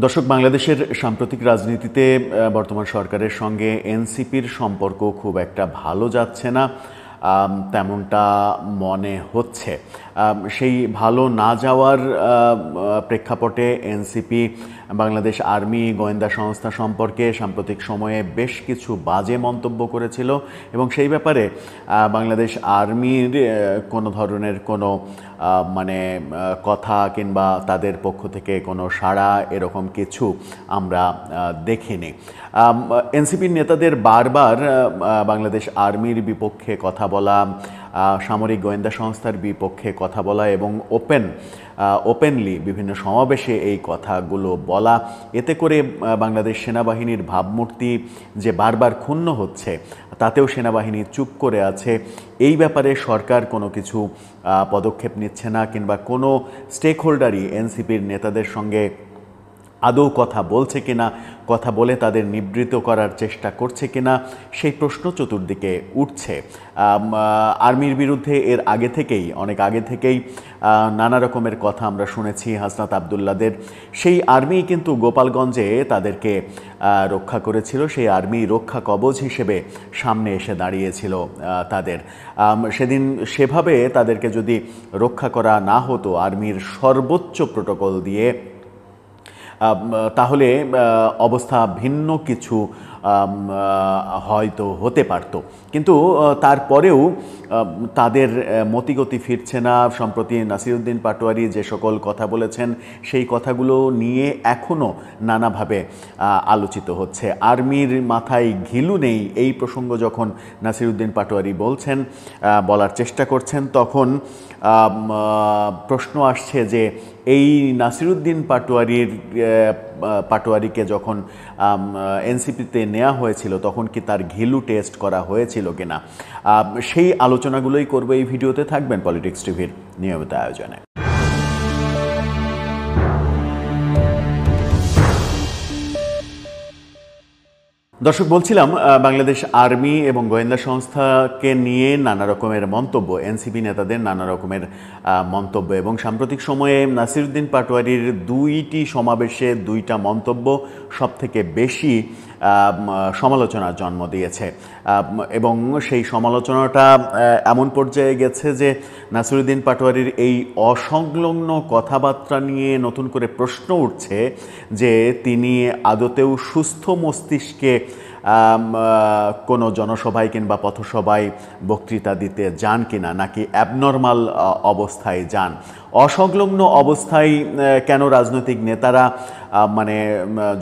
দর্শক, বাংলাদেশের সাম্প্রতিক রাজনীতিতে বর্তমান সরকারের সঙ্গে এনসিপির সম্পর্ক খুব একটা ভালো যাচ্ছে না, তেমনটা মনে হচ্ছে। সেই ভালো না যাওয়ার প্রেক্ষাপটে এনসিপি বাংলাদেশ আর্মি গোয়েন্দা সংস্থা সম্পর্কে সাম্প্রতিক সময়ে বেশ কিছু বাজে মন্তব্য করেছিল এবং সেই ব্যাপারে বাংলাদেশ আর্মির কোনো ধরনের কোনো কথা কিংবা তাদের পক্ষ থেকে কোনো সাড়া এরকম কিছু আমরা দেখিনি। এনসিপির নেতাদের বারবার বাংলাদেশ আর্মির বিপক্ষে কথা বলা, সামরিক গোয়েন্দা সংস্থার বিপক্ষে কথা বলা এবং ওপেনলি বিভিন্ন সমাবেশে এই কথাগুলো বলা, এতে করে বাংলাদেশ সেনাবাহিনীর ভাবমূর্তি যে বারবার ক্ষুণ্ণ হচ্ছে, তাতেও সেনাবাহিনী চুপ করে আছে। এই ব্যাপারে সরকার কোনো কিছু পদক্ষেপ নিচ্ছে না কিংবা কোনো স্টেক হোল্ডারই এনসিপির নেতাদের সঙ্গে আদৌ কথা বলছে কিনা, কথা বলে তাদের নিবৃত্ত করার চেষ্টা করছে কিনা, সেই প্রশ্ন চতুর্দিকে উঠছে। আর্মির বিরুদ্ধে এর অনেক আগে থেকেই নানা রকমের কথা আমরা শুনেছি হাসনাত আবদুল্লাদের। সেই আর্মি কিন্তু গোপালগঞ্জে তাদেরকে রক্ষা করেছিল, সেই আর্মি রক্ষা কবচ হিসেবে সামনে এসে দাঁড়িয়েছিল তাদের। সেদিন সেভাবে তাদেরকে যদি রক্ষা করা না হতো আর্মির সর্বোচ্চ প্রোটোকল দিয়ে, তাহলে অবস্থা ভিন্ন কিছু হয়তো হতে পারত। কিন্তু তারপরেও তাদের মতিগতি ফিরছে না। সম্প্রতি নাসিরউদ্দিন পাটোয়ারি যে সকল কথা বলেছেন সেই কথাগুলো নিয়ে এখনও নানাভাবে আলোচিত হচ্ছে। আর্মির মাথায় ঘিলু নেই, এই প্রসঙ্গ যখন নাসিরউদ্দিন পাটোয়ারি বলার চেষ্টা করছেন, তখন প্রশ্ন আসছে যে এই নাসিরউদ্দিন পাটোয়ারিকে যখন এনসিপিতে নেওয়া হয়েছিল তখন কি তার ঘিলু টেস্ট করা হয়েছিল কিনা, সেই আলোচনাগুলোই করবো এই ভিডিওতে। থাকবেন পলিটিক্স টিভির নিয়মিত আয়োজনে। দর্শক, বলছিলাম বাংলাদেশ আর্মি এবং গোয়েন্দা সংস্থাকে নিয়ে নানা রকমের মন্তব্য, এনসিপি নেতাদের নানা রকমের মন্তব্য, এবং সাম্প্রতিক সময়ে নাসিরউদ্দিন পাটোয়ারির দুইটি সমাবেশে দুইটা মন্তব্য সবথেকে বেশি সমালোচনার জন্ম দিয়েছে। এবং সেই সমালোচনাটা এমন পর্যায়ে গেছে যে নাসিরউদ্দিন পাটোয়ারির এই অসংলগ্ন কথাবার্তা নিয়ে নতুন করে প্রশ্ন উঠছে যে তিনি আদতেও সুস্থ মস্তিষ্কে কোনো জনসভায় কিংবা পথসভায় বক্তৃতা দিতে যান কিনা, নাকি অ্যাবনর্মাল অবস্থায় যান। অসংলগ্ন অবস্থায় কেন রাজনৈতিক নেতারা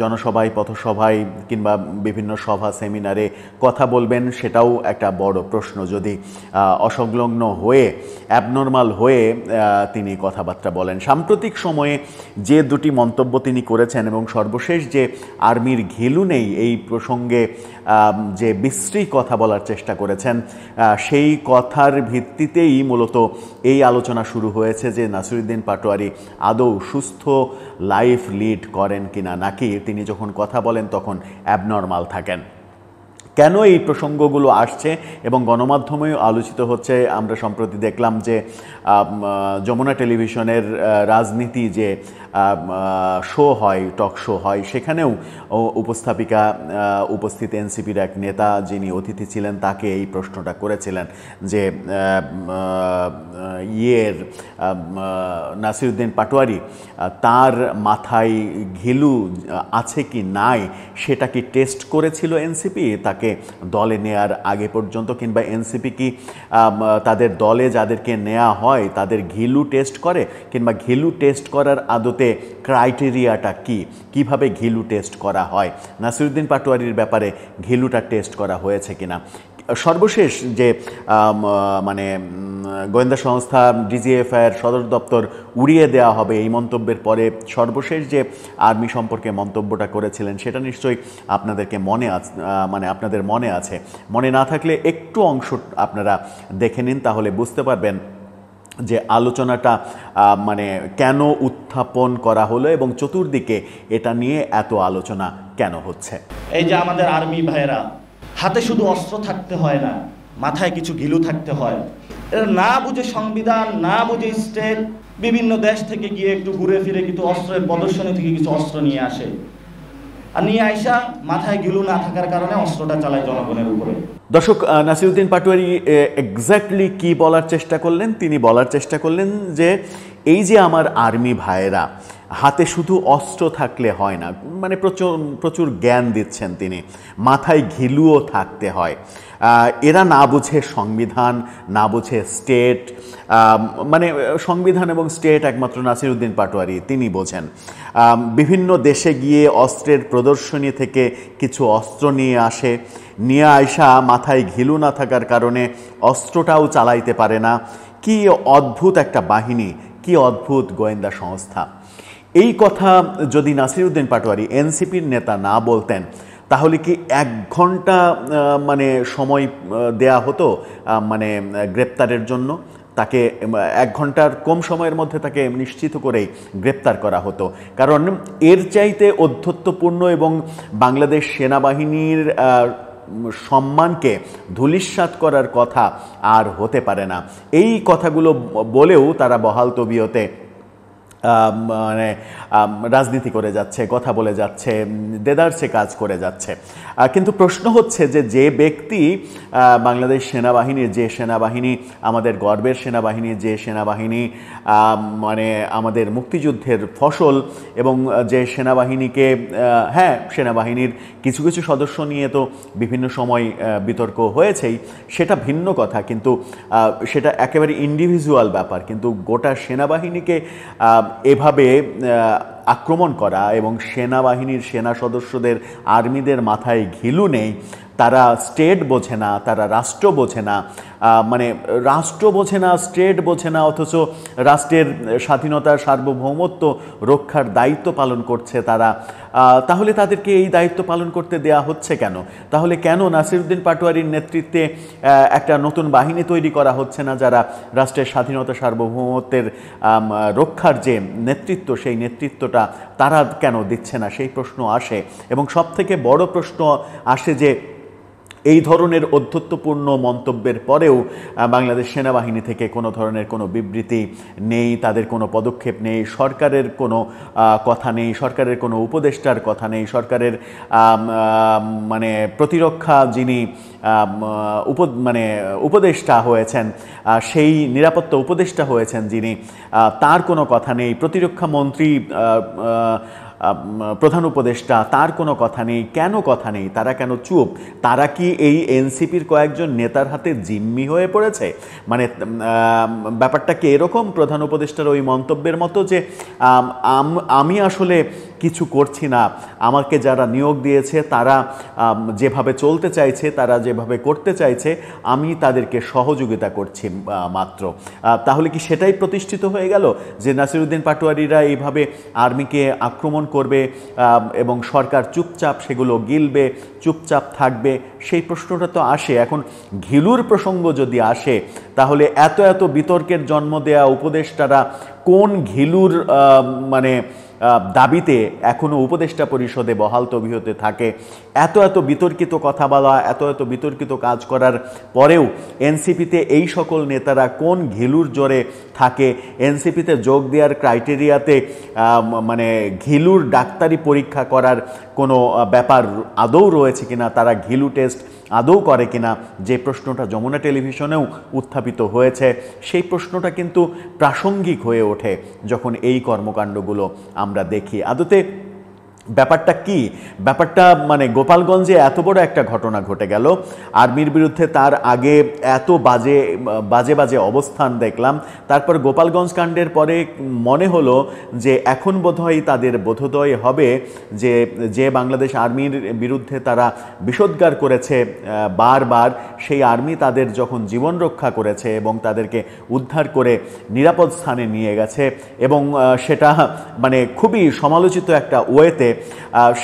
জনসভায়, পথসভায় কিংবা বিভিন্ন সভা সেমিনারে কথা বলবেন, সেটাও একটা বড় প্রশ্ন। যদি অসংলগ্ন হয়ে, অ্যাবনর্মাল হয়ে তিনি কথাবার্তা বলেন। সাম্প্রতিক সময়ে যে দুটি মন্তব্য তিনি করেছেন এবং সর্বশেষ যে আর্মির ঘিলু নেই এই প্রসঙ্গে যে বিশ্রী কথা বলার চেষ্টা করেছেন, সেই কথার ভিত্তিতেই মূলত এই আলোচনা শুরু হয়েছে যে নাসিরউদ্দিন পাটোয়ারি আদৌ সুস্থ লাইফ লিড করেন কিনা, নাকি তিনি যখন কথা বলেন তখন অ্যাবনর্মাল থাকেন। কেন এই প্রসঙ্গগুলো আসছে এবং গণমাধ্যমেও আলোচিত হচ্ছে, আমরা সম্প্রতি দেখলাম যে যমুনা টেলিভিশনের রাজনীতি যে শো হয়, টক শো হয়, সেখানেও উপস্থিত এনসিপির এক নেতা যিনি অতিথি ছিলেন তাকে এই প্রশ্নটা করেছিলেন যে নাসিরউদ্দিন পাটোয়ারি তার মাথায় ঘিলু আছে কি নাই সেটা কি টেস্ট করেছিল এনসিপি তাকে দলে নেয়ার আগে পর্যন্ত, কিংবা এনসিপি কি তাদের দলে যাদেরকে নেওয়া হয় তাদের ঘিলু টেস্ট করে, কিংবা ঘিলু টেস্ট করার আদতে ক্রাইটেরিয়াটা কিভাবে ঘিলু টেস্ট করা হয়, নাসিরউদ্দিন পাটোয়ারির ব্যাপারে ঘিলুটা টেস্ট করা হয়েছে কিনা। সর্বশেষ যে গোয়েন্দা সংস্থা ডিজিএফআইয়ের সদর দপ্তর উড়িয়ে দেওয়া হবে এই মন্তব্যের পরে সর্বশেষ যে আর্মি সম্পর্কে মন্তব্যটা করেছিলেন সেটা নিশ্চয়ই আপনাদেরকে আপনাদের মনে আছে। মনে না থাকলে একটু অংশ আপনারা দেখে নিন, তাহলে বুঝতে পারবেন যে আলোচনাটা কেন উত্থাপন করা হলো এবং চতুর্দিকে এটা নিয়ে এত আলোচনা কেন হচ্ছে। এই যে আমাদের আর্মি ভাইয়েরা, হাতে শুধু অস্ত্র থাকতে হয় না, মাথায় কিছু ঘিলু থাকতে হয়। এরা না বুঝে সংবিধান, না বুঝে স্টেট, বিভিন্ন দেশ থেকে গিয়ে একটু ঘুরে ফিরে কিন্তু অস্ত্রের প্রদর্শনী থেকে কিছু অস্ত্র নিয়ে আসে, আর নিয়ে আইসা মাথায় গিলু না থাকার কারণে অস্ত্রটা চালায় জনগণের উপরে। দর্শক, নাসিরউদ্দিন পাটোয়ারি এক্স্যাক্টলি কি বলার চেষ্টা করলেন? তিনি বলার চেষ্টা করলেন যে এই যে আমার আর্মি ভাইয়েরা হাতে শুধু অস্ত্র থাকলে হয় না, মানে প্রচুর জ্ঞান দিচ্ছেন তিনি, মাথায় ঘিলুও থাকতে হয়। এরা না বুঝে সংবিধান, না বুঝে স্টেট, মানে সংবিধান এবং স্টেট একমাত্র নাসিরউদ্দিন পাটোয়ারি তিনি বোঝেন। বিভিন্ন দেশে গিয়ে অস্ত্রের প্রদর্শনী থেকে কিছু অস্ত্র নিয়ে আসে, নিয়ে আইসা মাথায় ঘিলু না থাকার কারণে অস্ত্রটাও চালাইতে পারে না। কি অদ্ভুত একটা বাহিনী, কি অদ্ভুত গোয়েন্দা সংস্থা। এই কথা যদি নাসিরউদ্দিন পাটোয়ারি এনসিপির নেতা না বলতেন, তাহলে কি 1 ঘন্টা মানে সময় দেয়া হতো মানে গ্রেপ্তারের জন্য? তাকে 1 ঘন্টার কম সময়ের মধ্যে তাকে নিশ্চিত করেই গ্রেপ্তার করা হতো। কারণ এর চাইতে অধ্যত্বপূর্ণ এবং বাংলাদেশ সেনাবাহিনীর সম্মানকে ধূলিসাৎ করার কথা আর হতে পারে না। এই কথাগুলো বলেও তারা বহাল তবিয়তে মানে রাজনীতি করে যাচ্ছে, কথা বলে যাচ্ছে, দেদারসে কাজ করে যাচ্ছে। কিন্তু প্রশ্ন হচ্ছে যে ব্যক্তি বাংলাদেশ সেনাবাহিনীর, যে সেনাবাহিনী আমাদের গর্বের সেনাবাহিনী, যে সেনাবাহিনী মানে আমাদের মুক্তিযুদ্ধের ফসল, এবং যে সেনাবাহিনীকে, হ্যাঁ, সেনাবাহিনীর কিছু কিছু সদস্য নিয়ে তো বিভিন্ন সময় বিতর্ক হয়েছেই, সেটা ভিন্ন কথা, কিন্তু সেটা একেবারে ইন্ডিভিজুয়াল ব্যাপার। কিন্তু গোটা সেনাবাহিনীকে এভাবে আক্রমণ করা এবং সেনাবাহিনীর সেনা সদস্যদের, আর্মিদের মাথায় ঘিলু নেই, তারা স্টেট বোঝে না, তারা রাষ্ট্র বোঝে না, মানে রাষ্ট্র বোঝে না, স্টেট বোঝে না, অথচ রাষ্ট্রের স্বাধীনতার সার্বভৌমত্ব রক্ষার দায়িত্ব পালন করছে তারা। তাহলে তাদেরকে এই দায়িত্ব পালন করতে দেয়া হচ্ছে কেন? তাহলে কেন নাসিরউদ্দিন পাটোয়ারির নেতৃত্বে একটা নতুন বাহিনী তৈরি করা হচ্ছে না, যারা রাষ্ট্রের স্বাধীনতা সার্বভৌমত্বের রক্ষার যে নেতৃত্ব, সেই নেতৃত্বটা তারা কেন দিচ্ছে না? সেই প্রশ্ন আসে। এবং সবথেকে বড় প্রশ্ন আসে যে এই ধরনের অধ্যত্বপূর্ণ মন্তব্যের পরেও বাংলাদেশ সেনাবাহিনী থেকে কোনো ধরনের কোনো বিবৃতি নেই, তাদের কোনো পদক্ষেপ নেই, সরকারের কোনো কথা নেই, সরকারের কোনো উপদেষ্টার কথা নেই, সরকারের মানে প্রতিরক্ষা যিনি মানে উপদেষ্টা হয়েছেন, সেই নিরাপত্তা উপদেষ্টা হয়েছেন যিনি, তার কোনো কথা নেই, প্রতিরক্ষা মন্ত্রী, প্রধান উপদেষ্টা, তার কোনো কথা নেই। কেন কথা নেই? তারা কেন চুপ? তারা কি এই এনসিপির কয়েকজন নেতার হাতে জিম্মি হয়ে পড়েছে? মানে ব্যাপারটা কি এরকম প্রধান উপদেষ্টার ওই মন্তব্যের মতো যে আমি আসলে কিছু করছি না, আমাকে যারা নিয়োগ দিয়েছে তারা যেভাবে চলতে চাইছে, তারা যেভাবে করতে চাইছে, আমি তাদেরকে সহযোগিতা করছি মাত্র? তাহলে কি সেটাই প্রতিষ্ঠিত হয়ে গেল যে নাসিরউদ্দিন পাটোয়ারিরা এইভাবে আর্মিকে আক্রমণ করবে এবং সরকার চুপচাপ সেগুলো গিলবে, চুপচাপ থাকবে? সেই প্রশ্নটা তো আসে। এখন ঘিলুর প্রসঙ্গ যদি আসে, তাহলে এত এত বিতর্কের জন্ম দেয়া উপদেষ্টারা কোন ঘিলুর মানে দাবিতে এখনও উপদেষ্টা পরিষদে বহাল তবিয়তে থাকে? এত এত বিতর্কিত কথা বলা, এত এত বিতর্কিত কাজ করার পরেও এনসিপিতে এই সকল নেতারা কোন ঘিলুর জোরে থাকে? এনসিপিতে যোগ দেওয়ার ক্রাইটেরিয়াতে মানে ঘিলুর ডাক্তারি পরীক্ষা করার কোনো ব্যাপার আদৌ রয়েছে কিনা? তারা ঘিলু টেস্ট আদৌ করে কিনা? যে প্রশ্নটা যমুনা টেলিভিশনেও উত্থাপিত হয়েছে, সেই প্রশ্নটা কিন্তু প্রাসঙ্গিক হয়ে ওঠে যখন এই কর্মকাণ্ডগুলো আমরা দেখি। আদতে ব্যাপারটা কি? ব্যাপারটা মানে গোপালগঞ্জে এত বড় একটা ঘটনা ঘটে গেল, আর্মির বিরুদ্ধে তার আগে এত বাজে বাজে অবস্থান দেখলাম, তারপর গোপালগঞ্জ কাণ্ডের পরে মনে হলো যে এখন বোধহয় তাদের বোধোদয় হবে যে বাংলাদেশ আর্মির বিরুদ্ধে তারা বিষোদ্গার করেছে বারবার, সেই আর্মি তাদের যখন জীবন রক্ষা করেছে এবং তাদেরকে উদ্ধার করে নিরাপদ স্থানে নিয়ে গেছে, এবং সেটা মানে খুবই সমালোচিত একটা ওয়েতে,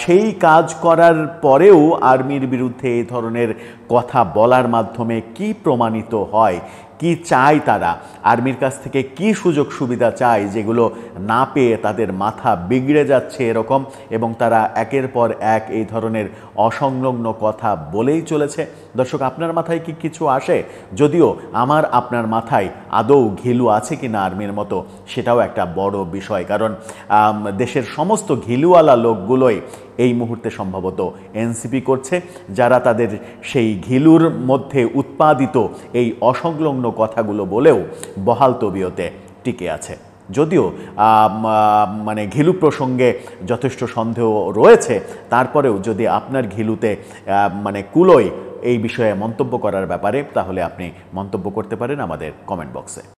সেই কাজ করার পরেও আর্মির বিরুদ্ধে এই ধরনের কথা বলার মাধ্যমে কি প্রমাণিত হয়? কি চায় তারা, আর্মির কাছ থেকে কি সুযোগ সুবিধা চায় যেগুলো না পেয়ে তাদের মাথা বিগড়ে যাচ্ছে এরকম, এবং তারা একের পর এক এই ধরনের অসংলগ্ন কথা বলেই চলেছে। দর্শক, আপনার মাথায় কি কিছু আসে? যদিও আমার আপনার মাথায় আদৌ ঘিলু আছে কি না আর্মির মতো, সেটাও একটা বড় বিষয়। কারণ দেশের সমস্ত ঘিলুওয়ালা লোকগুলোই এই মুহূর্তে সম্ভবত এনসিপি করছে, যারা তাদের সেই ঘিলুর মধ্যে উৎপাদিত এই অসংলগ্ন কথাগুলো বলেও বহাল তবিয়তে টিকে আছে। যদিও মানে ঘিলু প্রসঙ্গে যথেষ্ট সন্দেহ রয়েছে, তারপরেও যদি আপনার ঘিলুতে মানে কুলোয় এই বিষয়ে মন্তব্য করার ব্যাপারে, তাহলে আপনি মন্তব্য করতে পারেন আমাদের কমেন্ট বক্সে।